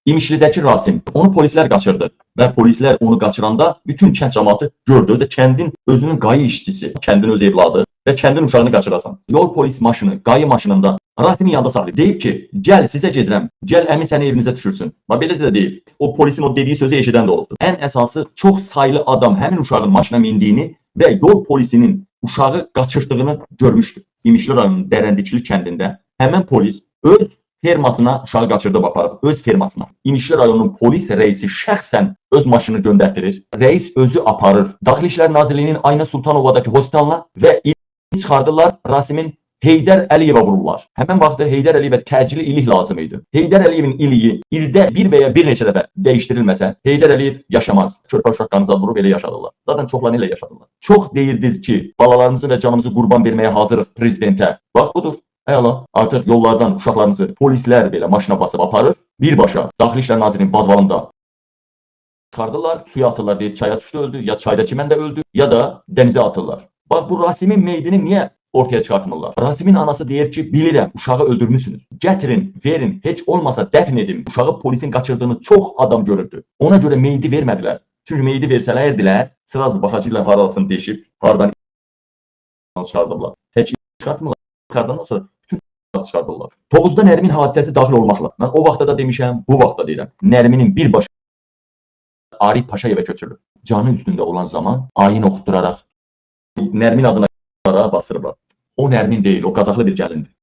İmişlidəki Rasim, onu polislər qaçırdı və polislər onu qaçıranda bütün kənd cəmaatı gördü. Özü kəndin özünün qayı işçisi, kəndin öz evladı və kəndin uşağını qaçırasan. Yol polis maşını, qayı maşınında Rasimin yanında saxlayıb. Deyib ki, gəl sizə gedirəm, gəl əmi səni evinizə düşürsün. Beləcə də deyib. O polisin o dediyi sözü eşidən də olubdur. Ən əsası çox saylı adam həmin uşağın maşına mindiyini və yol polisinin uşağı qaçırdığını görmüşdü. İmişli rayonunun Dərəndikili kəndində həmin polis öz fermasına uşağı qaçırdıb aparıb, öz fermasına. İmişli rayonunun polis rəisi şəxsən öz maşını göndərtirir. Rəis özü aparır. Daxili İşlər Nazirliyinin Ayna Sultanovadakı hospitalına və çıxardılar Rasimin Heydər Əliyevə vururlar. Həmən vaxtda Heydər Əliyevə təcili ilik lazım idi. Heydər Əliyevin iliyi ildə bir və ya bir neçə dəfə dəyişdirilməsə, Heydər Əliyev yaşamaz. Körpə uşaq qanıza vurub elə yaşadılar. Zaten çoxları ilə yaşadılar. Çox deyirdiniz ki, balalarımızı və canımızı qurban verməyə hazırıq prezidentə. Bax budur. Əla, artıq yollardan uşaqlarınızı polislər belə maşına basıb aparır. Birbaşa Daxili İşlər Nazirinin badvalında çıxardılar, suya atırlar deyir, çaya düşdü öldü, ya çayda çiməndə öldü, ya da dənizə atırlar. Bax bu Rasimin meydini niyə ortaya çıxartmırlar? Rasimin anası deyir ki, bilirəm, uşağı öldürmüşsünüz. Gətirin, verin, heç olmasa dəfn edin. Uşağı polisin qaçırdığını çox adam görürdü. Ona görə meydi vermədilər. Çünki meydi versələrdilər, sıraz baxacıyla harasını deşib, haradan çıxardıblar. Heç çıxartmırlar. Çıxardandan sonra bütün çıxardırlar. Tovuzda Nərmin hadisəsi daxil olmaqla. Mən o vaxtda da demişəm, bu vaxtda deyirəm. Nərminin birbaşa Arif Paşayevə köçürülür. Canı üstündə olan zaman ayin oxutduraraq Nərmin adına basırlar. O Nərmin deyil, o Qazaxlı bir gəlindir.